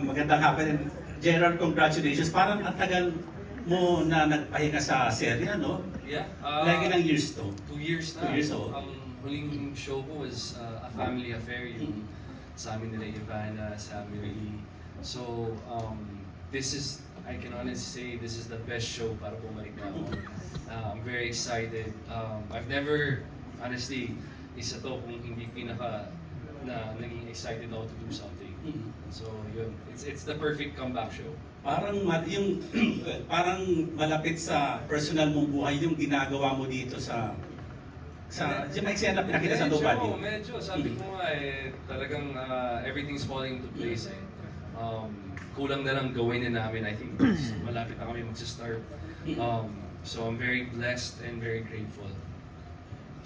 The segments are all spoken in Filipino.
Magandang hapon. Gerald, congratulations. Parang ang tagal mo na nagpahinga sa serye, no? Yeah. Like ilang years to? 2 years na. 2 years old. Ang huling show ko was a family affair, yung sa amin nila Ivana, sa Mary. So, this is, I can honestly say, this is the best show para bumalik na ako. I'm very excited. I've never, honestly, isa to kung hindi pinaka na naging excited ako to do something. So, yun. It's the perfect comeback show. Parang yung parang malapit sa personal mong buhay yung ginagawa mo dito sa yung eksena na pinakita sa Nobody. Medyo. Sabi ko nga talagang everything's falling into place eh. Kulang na lang gawin na namin. I think malapit na kami mag-start. So I'm very blessed and very grateful.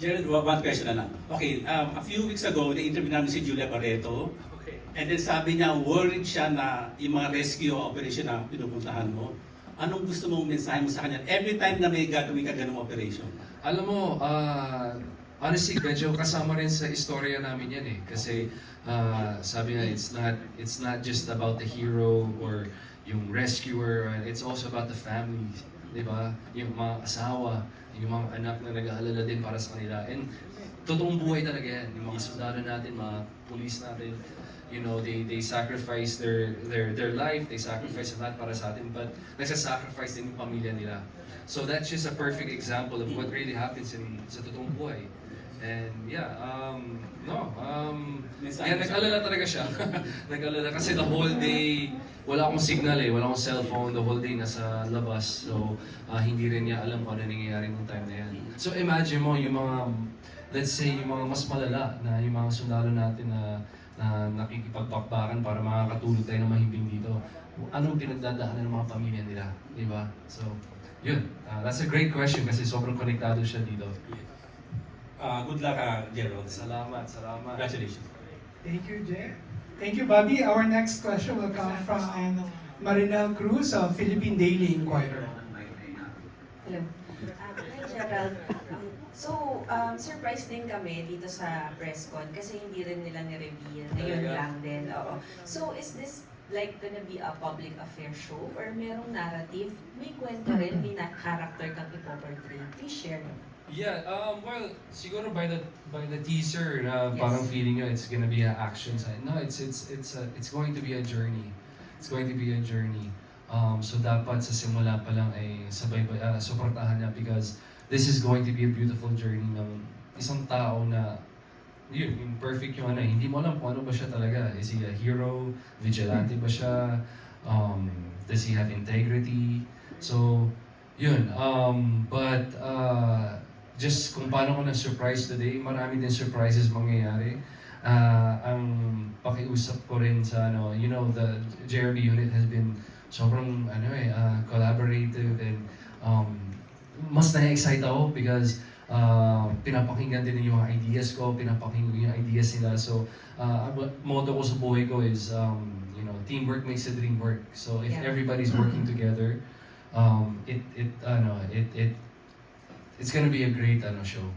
Gerald, one question na lang. Okay, a few weeks ago, na-interview namin si Julia Barreto. Okay. And then sabi niya, worried siya na yung mga rescue operation na pinupuntahan mo. Anong gusto mong mensahe mo sa kanya? Every time na may gagawin ka ganung operation. Alam mo, honestly, medyo kasama rin sa istorya namin yan eh. Kasi sabi nga, it's not just about the hero or yung rescuer. It's also about the family. Diba? Yung mga asawa, yung mga anak na nag-aalala din para sa kanila. And totoong buhay talaga yan. Yung mga sundalo natin, mga police natin, you know, they sacrifice their life, they sacrifice a lot para sa atin, but nagsasacrifice din yung pamilya nila. So that's just a perfect example of what really happens sa totoong buhay. And yeah, nag-alala talaga siya. Nag-alala kasi the whole day, wala akong signal wala akong cellphone, the whole day nasa labas. So hindi rin niya alam kung ano nangyayari nung time na yan. So imagine mo yung mga, let's say, yung mga mas malala na yung mga sundalo natin na nakikipagbakbakan para makakatulog tayo ng mahimbing dito. Anong pinagdadaanan ng mga pamilya nila, di ba? So, yun. That's a great question kasi sobrang konektado siya dito. Good luck, Gerald. Salamat. Congratulations. Thank you, Jay. Thank you, Bobby. Our next question will come from Marinel Cruz of Philippine Daily Inquirer. Hello. Hi, Gerald. So, surprised din kami dito sa press con kasi hindi rin nila ni-reveal. Ngayon lang din. Oo. So, is this like gonna be a public affair show or merong narrative? May kwento rin, may character kang ipoportray. Please share. Yeah, well, siguro by the teaser, Yes. parang feeling nyo it's gonna be an action side. No, it's going to be a journey. It's going to be a journey. So dapat sa simula pa lang ay suportahan niya because this is going to be a beautiful journey ng isang tao na yun, yung perfect yung hindi mo alam kung ano ba siya talaga. Is he a hero? Vigilante ba siya? Does he have integrity? So, yun. But just kung paano ko na-surprise today, marami din surprises mangyayari. Ang pakiusap ko rin sa you know, the JRB unit has been sobrang collaborative and mas na-excite ako because pinapakinggan din yung mga ideas ko, pinapakinggan yung ideas nila. So, motto ko sa buhay ko is, you know, teamwork makes the dream work. So, if everybody's working together, it's gonna be a great show.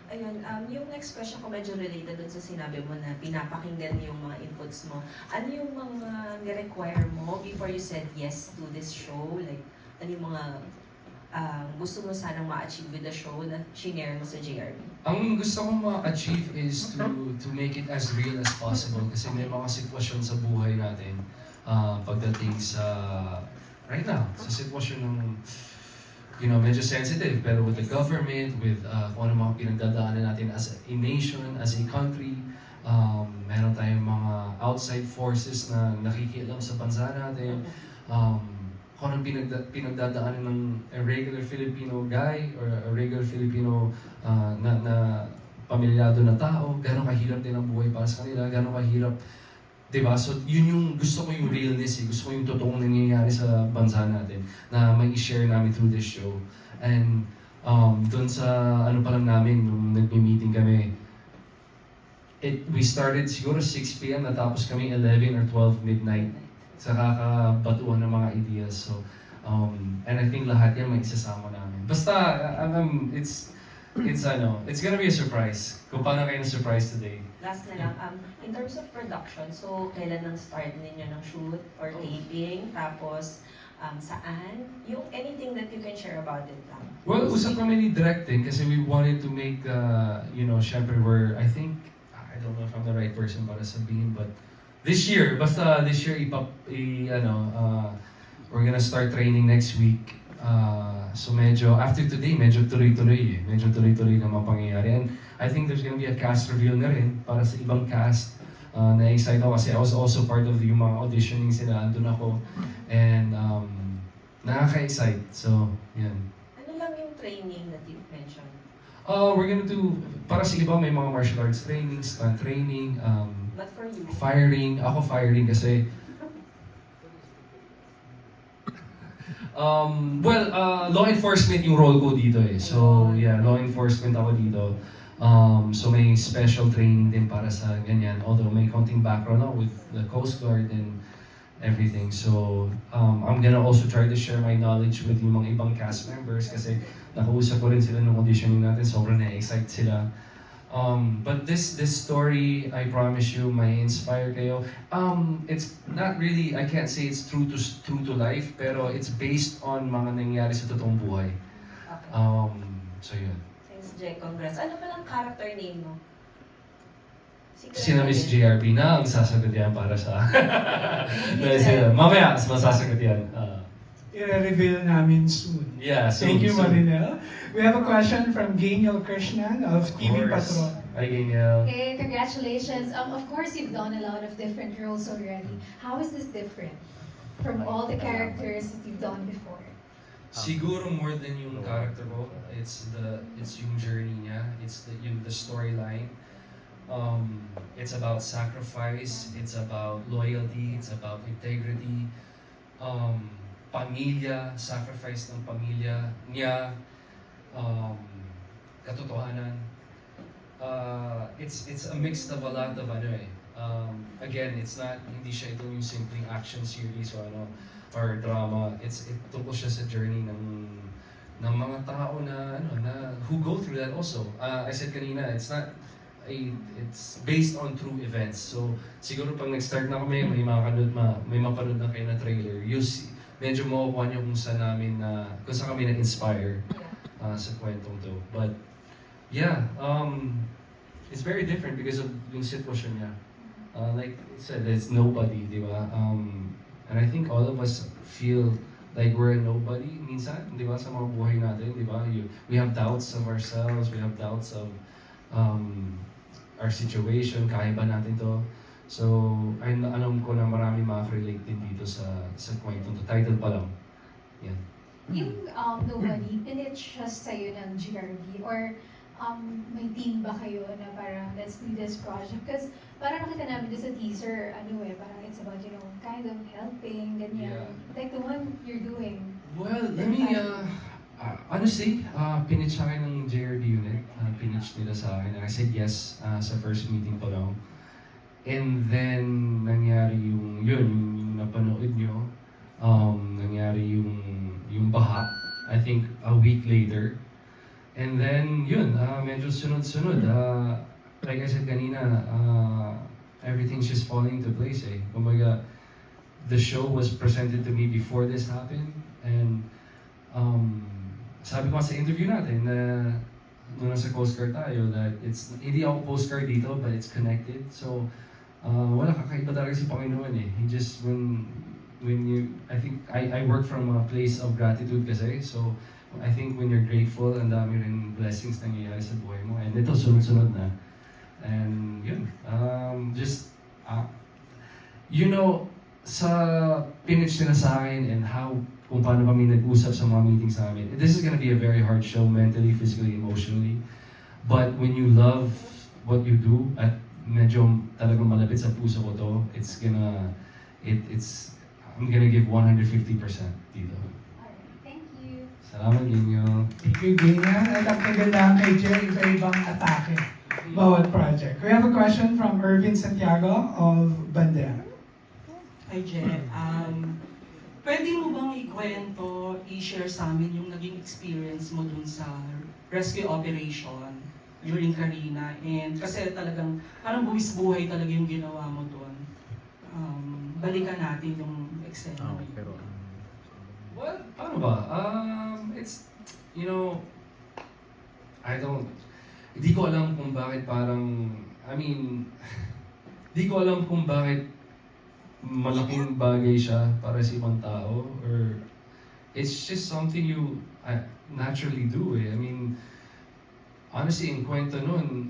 Ayun, yung next question ko medyo related dun sa sinabi mo na pinapakinggan yung mga inputs mo. Ano yung mga ni-require mo before you said yes to this show? Like, ano yung mga gusto mo sanang ma-achieve with the show na shinare mo sa JRB? Ang gusto kong ma-achieve is to make it as real as possible kasi may mga sitwasyon sa buhay natin pagdating sa right now, sa sitwasyon ng you know, medyo sensitive, pero with the government, with kung ano mga pinagdadaanan natin as a nation, as a country, meron tayong mga outside forces na nakikialam sa bansa natin, kung anong pinagdadaanan ng a regular Filipino guy or a regular Filipino na pamilyado na tao, gano'ng kahirap din ang buhay para sa kanila, gano'ng kahirap. Diba? So, yun yung gusto ko yung realness Gusto ko yung totoong nangyayari sa bansa natin na may i-share namin through this show. And dun sa pa lang namin, nung nagme-meeting kami, we started siguro 6 p.m. natapos kami 11 or 12 midnight sa kakabatuan ng mga ideas. So, and I think lahat yan may isasama namin. Basta, it's gonna be a surprise. Kung paano kayo na-surprise today. Last na lang, in terms of production, so kailan ang start ninyo ng shoot or taping? Tapos, saan? Yung anything that you can share about it lang. Well, usap kami ni directing kasi we wanted to make, syempre I don't know if I'm the right person para sabihin, but this year, we're gonna start training next week. So medyo, after today, medyo tuloy-tuloy eh. Medyo tuloy-tuloy na mapangyayari. And I think there's gonna be a cast reveal na rin para sa ibang cast. Na-excite ako kasi I was also part of yung mga auditioning sila. Andun ako. And nakaka-excite. So, yan. Ano lang yung training that you mentioned? We're gonna do, para sa iba may mga martial arts training, stunt training, But for you? firing. Ako firing kasi law enforcement yung role ko dito eh. So, yeah, law enforcement ako dito. So may special training din para sa ganyan. Although may konting background ako with the Coast Guard and everything. So, I'm gonna also try to share my knowledge with yung mga ibang cast members kasi nakausap ko rin sila nung auditioning natin. Sobrang na-excite sila. But this story, I promise you, may inspire kayo. It's not really, I can't say it's true to life, pero it's based on mga nangyari sa totoong buhay. Okay. So yun. Thanks, Jay. Congrats. Ano palang character name mo? Sina Miss JRB na ang sasagot yan para sa... Mamaya, masasagot yan. I-reveal namin soon. Yeah, Thank you, soon. Marinel. We have a question from Gainiel Krishnan of TV course. Patron. Hi, Gainiel. Okay, congratulations. Of course, you've done a lot of different roles already. How is this different from all the characters that you've done before? Siguro more than yung character ko, it's yung journey niya, it's the storyline. It's about sacrifice, it's about loyalty, it's about integrity. Pamilya, sacrifice ng pamilya niya, katotohanan. It's a mix of a lot of again, it's not, hindi siya ito yung simpleng action series or drama. It tungkol siya sa journey ng mga tao na who go through that also. I said kanina, it's based on true events. So siguro pag nag-start na kami, may mapanood na kayo na trailer. Medyo makukuha niyo kung saan kami na-inspire sa kwentong to. But yeah, it's very different because of yung sitwasyon niya. Like I said, it's nobody, di ba? And I think all of us feel like we're a nobody minsan, di ba, sa mga buhay natin, di ba? We have doubts of ourselves, we have doubts of our situation, kaya ba natin to? So, alam ko na marami makaka-relate din dito sa kwentong to. Title pa lang. Yan. Yung nobody, pinitch siya sa'yo ng GRB or may team ba kayo na parang let's do this project? Because parang nakita namin doon sa teaser, parang it's about, kind of helping, ganyan. Yeah. Like the one you're doing. Well, let me, honestly, pinitch sa akin ng JRD unit. Pinitch nila sa akin. I said yes sa first meeting pa lang. And then, nangyari yung napanood nyo. Nangyari yung baha. I think a week later. And then, medyo sunod-sunod. Like I said kanina, everything's just falling into place eh. Kumbaga, the show was presented to me before this happened. And, sabi ko sa interview natin na nung nasa Coast Guard tayo, that hindi ako Coast Guard dito, but it's connected. So, wala, kakaiba talaga si Panginoon eh. He just, I think, I work from a place of gratitude kasi. So, I think when you're grateful, ang dami rin blessings nangyayari sa buhay mo. And ito, sunod-sunod na. And yun, sa pinitch nila sa akin and kung paano kami nag-usap sa mga meetings sa amin, this is gonna be a very hard show mentally, physically, emotionally. But when you love what you do, at medyo talagang malapit sa puso ko to, I'm gonna give 150% dito. Alright, thank you. Salamat ninyo. Thank you, Gainiel. At ang kagandahan kay Jay, iba-ibang atake. Bawat project. We have a question from Ervin Santiago of Bandera. Hi, Jen. Pwede mo bang ikwento, i-share sa amin yung naging experience mo dun sa rescue operation during Karina? And kasi talagang parang buwis buhay talaga yung ginawa mo dun. Balikan natin yung eksena. Well, paano ba? It's, you know, hindi ko alam kung bakit parang, hindi ko alam kung bakit malaking bagay siya para sa ibang tao, or it's just something you naturally do eh. Honestly, yung kwento nun,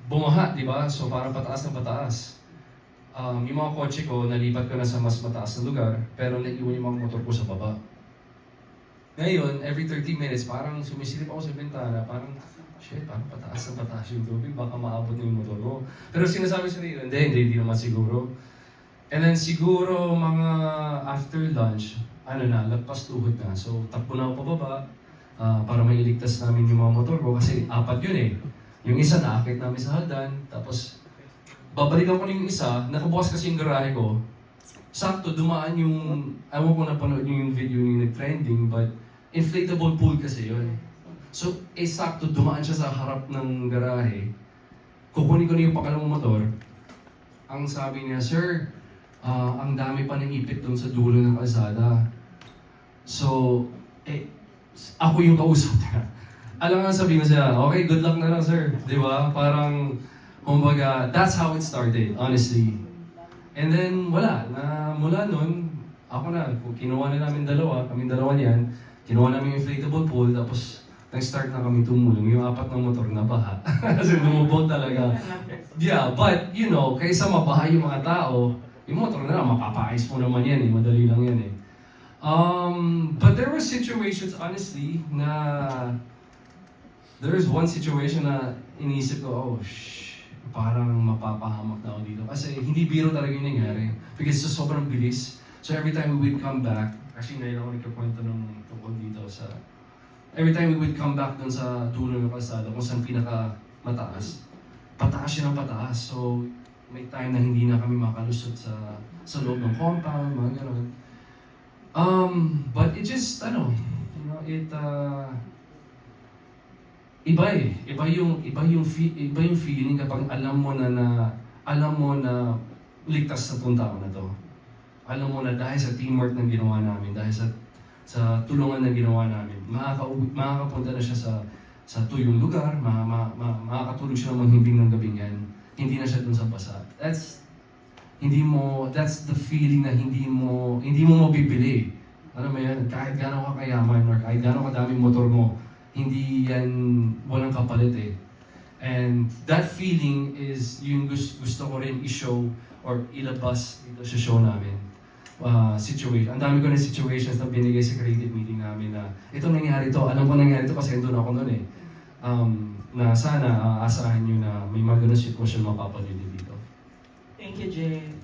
bumaha, di ba? So parang pataas na pataas. Yung mga kotse ko, nalipat ko na sa mas mataas na lugar, pero naiwan yung mga motor ko sa baba. Ngayon, every 30 minutes, parang sumisilip ako sa bintana, parang, shit, parang pataas na pataas yung tubig, baka maabot na yung motor ko. Pero sinasabi sa rin, hindi naman siguro. And then siguro mga after lunch, lagpas tuhod na. So takbo na ako pababa, para mailigtas namin yung mga motor ko, kasi 4 yun eh. Yung isa naakit namin sa hagdan, tapos babalikan ko na yung isa, nakabukas kasi yung garahe ko. Sakto, dumaan yung, ewan ko napanood yung video yung nag-trending, but inflatable pool kasi yun. So, sakto, dumaan siya sa harap ng garahe. Kukunin ko na yung pangalawang motor. Ang sabi niya, "Sir, ang dami pa ng ipit doon sa dulo ng kalsada." So, ako yung kausap niya. Alam nga sabi ko siya, "Okay, good luck na lang, sir." Di ba? Parang, kumbaga, that's how it started, honestly. And then, mula nun, kinuha na namin kaming dalawa niyan, kinuha namin yung inflatable pool, tapos nag-start na kami tumulong. Yung 4 ng motor na baha. Kasi lumubog talaga. Yeah, but, kaysa mabaha yung mga tao, yung motor na lang, mapapais mo naman yan eh, madali lang yan eh. But there were situations, honestly, there's one situation na iniisip ko, parang mapapahamak na ako dito. Kasi hindi biro talaga yung nangyari. Because sobrang bilis. So every time we would come back, actually ngayon ako nagkakwento ng tungkol dito every time we would come back dun sa dulo ng kalsada kung saan pinaka-mataas, pataas yun ang pataas. So may time na hindi na kami makalusot sa loob ng compound, mga gano'n. But it just, iba eh. Iba yung feeling kapag alam mo na ligtas na tong tao na to. Alam mo na dahil sa teamwork ng ginawa namin, dahil sa tulungan na ginawa namin, makakapunta na siya sa tuyong lugar, makakatulog siya ng maghimbing ng gabing yan. Hindi na siya dun sa basa. That's the feeling na hindi mo mabibili. Alam mo yan, kahit gaano ka kayaman or kahit gaano kadaming motor mo, hindi yan walang kapalit eh. And that feeling is yung gusto ko rin i-show or ilabas dito sa show namin. Situation. Ang dami ko na situations na binigay sa creative meeting namin na ito nangyari to, alam ko nangyari to kasi doon ako noon eh. Na sana aasahan nyo na may mga ganun sitwasyon mapapalit dito. Thank you, Jay.